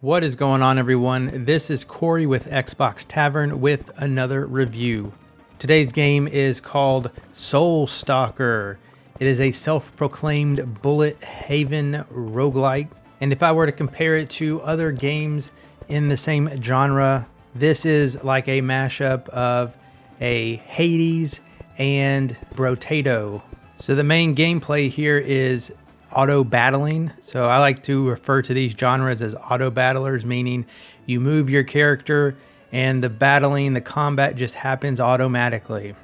What is going on, everyone? This is Corey with Xbox Tavern with another review. Today's game is called Stalker. It is a self-proclaimed bullet haven roguelike. And if I were to compare it to other games in the same genre, this is like a mashup of a Hades and Brotato. So the main gameplay here is auto battling. So I like to refer to these genres as auto battlers, meaning you move your character and the battling, the combat just happens automatically.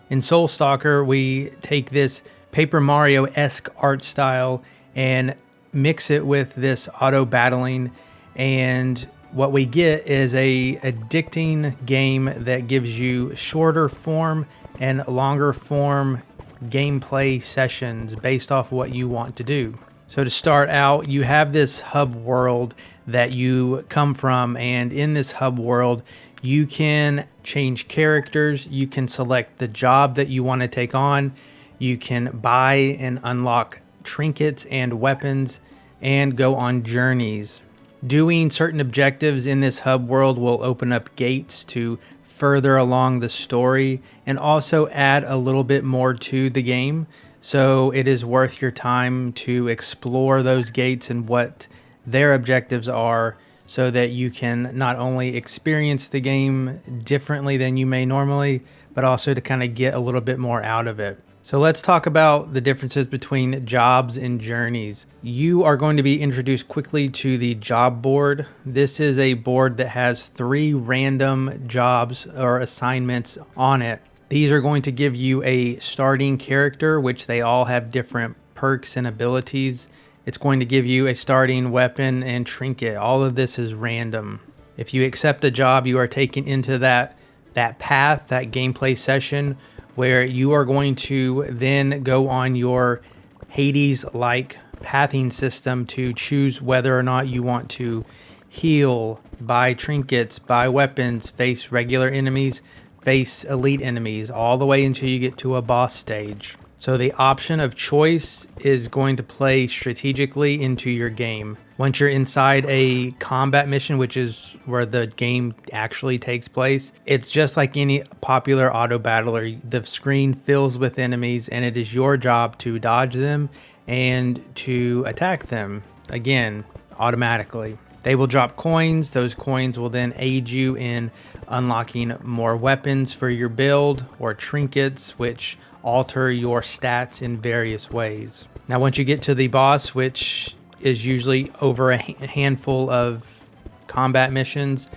In Soul Stalker, we take this Paper Mario-esque art style and mix it with this auto battling, and what we get is a addicting game that gives you shorter form and longer form gameplay sessions based off what you want to do. So to start out, you have this hub world that you come from, and in this hub world you can change characters, you can select the job that you want to take on, you can buy and unlock trinkets and weapons, and go on journeys. Doing certain objectives in this hub world will open up gates to further along the story and also add a little bit more to the game. So it is worth your time to explore those gates and what their objectives are, so that you can not only experience the game differently than you may normally, but also to kind of get a little bit more out of it. So let's talk about the differences between jobs and journeys. You are going to be introduced quickly to the job board. This is a board that has 3 random jobs or assignments on it. These are going to give you a starting character, which they all have different perks and abilities. It's going to give you a starting weapon and trinket. All of this is random. If you accept a job, you are taken into that path, that gameplay session, where you are going to then go on your Hades-like pathing system to choose whether or not you want to heal, buy trinkets, buy weapons, face regular enemies, face elite enemies, all the way until you get to a boss stage. So the option of choice is going to play strategically into your game. Once you're inside a combat mission, which is where the game actually takes place, it's just like any popular auto battler. The screen fills with enemies, and it is your job to dodge them and to attack them, again, automatically. They will drop coins. Those coins will then aid you in unlocking more weapons for your build or trinkets, which alter your stats in various ways. Now, once you get to the boss, which is usually over a handful of combat missions,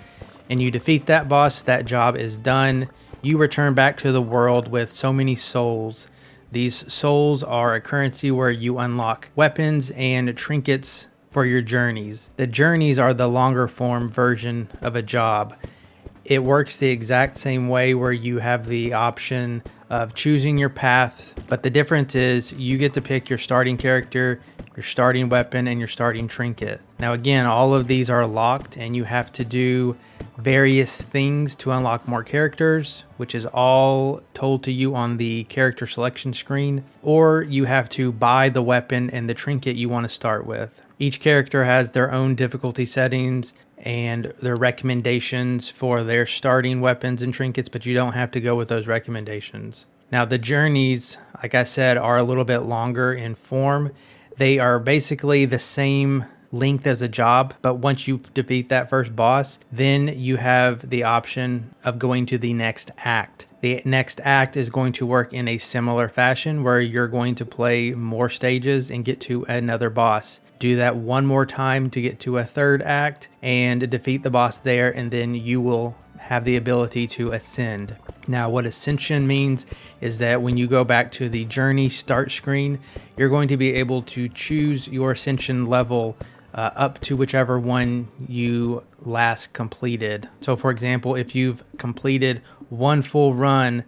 and you defeat that boss, that job is done. You return back to the world with so many souls. These souls are a currency where you unlock weapons and trinkets for your journeys. The journeys are the longer form version of a job. It works the exact same way, where you have the option of choosing your path, but the difference is you get to pick your starting character, your starting weapon, and your starting trinket. Now again, all of these are locked, and you have to do various things to unlock more characters, which is all told to you on the character selection screen, or you have to buy the weapon and the trinket you want to start with. Each character has their own difficulty settings and their recommendations for their starting weapons and trinkets, but you don't have to go with those recommendations. Now the journeys, like I said, are a little bit longer in form. They are basically the same length as a job, but once you defeat that first boss, then you have the option of going to the next act. The next act is going to work in a similar fashion, where you're going to play more stages and get to another boss. Do that one more time to get to a third act and defeat the boss there, and then you will have the ability to ascend. Now, what ascension means is that when you go back to the journey start screen, you're going to be able to choose your ascension level up to whichever one you last completed. So for example, if you've completed one full run,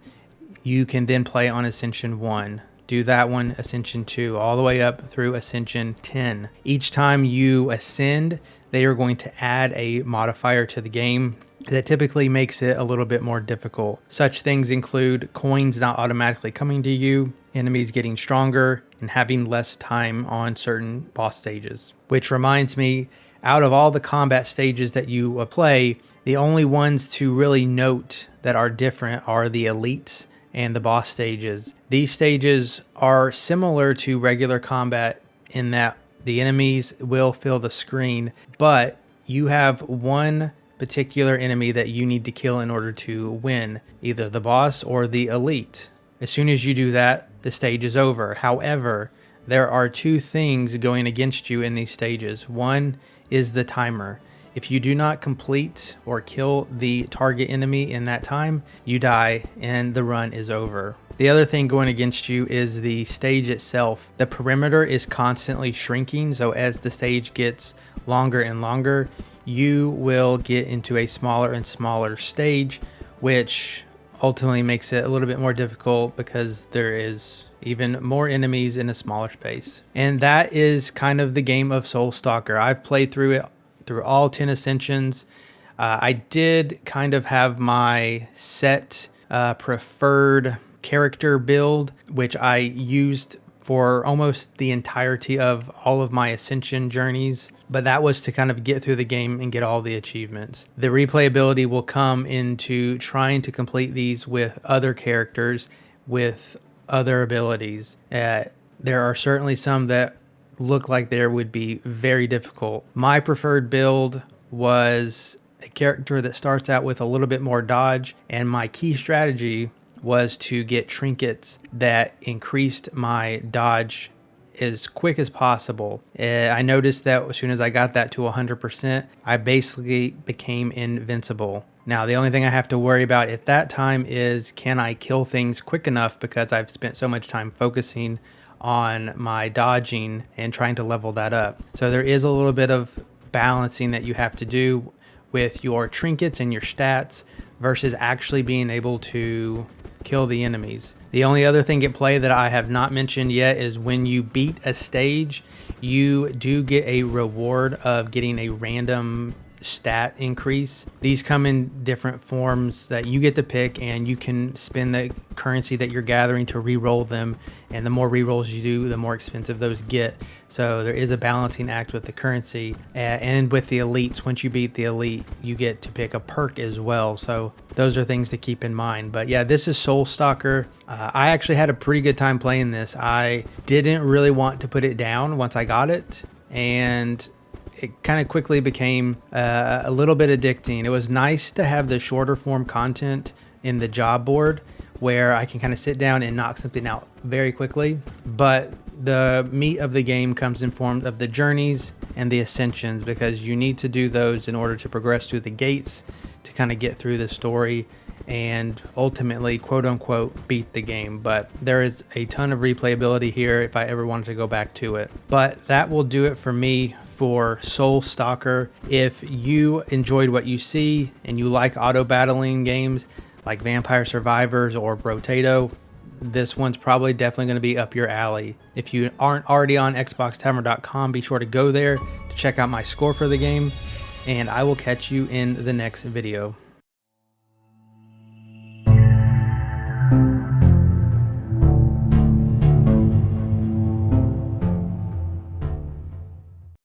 you can then play on Ascension 1. Do that one, Ascension 2, all the way up through Ascension 10. Each time you ascend, they are going to add a modifier to the game that typically makes it a little bit more difficult. Such things include coins not automatically coming to you, enemies getting stronger, and having less time on certain boss stages. Which reminds me, out of all the combat stages that you play, the only ones to really note that are different are the elites and the boss stages. These stages are similar to regular combat in that the enemies will fill the screen, but you have one particular enemy that you need to kill in order to win, either the boss or the elite. As soon as you do that, the stage is over. However, there are two things going against you in these stages. One is the timer. If you do not complete or kill the target enemy in that time, you die and the run is over. The other thing going against you is the stage itself. The perimeter is constantly shrinking, so as the stage gets longer and longer, you will get into a smaller and smaller stage, which ultimately makes it a little bit more difficult because there is even more enemies in a smaller space. And that is kind of the game of Soul Stalker. I've played through it, through all 10 ascensions. I did kind of have my set preferred character build, which I used for almost the entirety of all of my ascension journeys, but that was to kind of get through the game and get all the achievements. The replayability will come into trying to complete these with other characters, with other abilities. There are certainly some that look like there would be very difficult. My preferred build was a character that starts out with a little bit more dodge, and my key strategy was to get trinkets that increased my dodge as quick as possible. I noticed that as soon as I got that to 100%, I basically became invincible. Now, the only thing I have to worry about at that time is, can I kill things quick enough, because I've spent so much time focusing on my dodging and trying to level that up. So there is a little bit of balancing that you have to do with your trinkets and your stats versus actually being able to kill the enemies. The only other thing at play that I have not mentioned yet is when you beat a stage, you do get a reward of getting a random stat increase. These come in different forms that you get to pick, and you can spend the currency that you're gathering to re-roll them, and the more re-rolls you do, the more expensive those get. So there is a balancing act with the currency, and with the elites, once you beat the elite, you get to pick a perk as well. So those are things to keep in mind. But yeah, this is Soul Stalker. I actually had a pretty good time playing this. I didn't really want to put it down once I got it, and it kind of quickly became a little bit addicting. It was nice to have the shorter form content in the job board where I can kind of sit down and knock something out very quickly. But the meat of the game comes in form of the journeys and the ascensions, because you need to do those in order to progress through the gates to kind of get through the story and ultimately, quote unquote, beat the game. But there is a ton of replayability here if I ever wanted to go back to it. But that will do it for me for Soul Stalker. If you enjoyed what you see and you like auto battling games like Vampire Survivors or Brotato, this one's probably definitely going to be up your alley. If you aren't already on xboxtavern.com, be sure to go there to check out my score for the game, and I will catch you in the next video.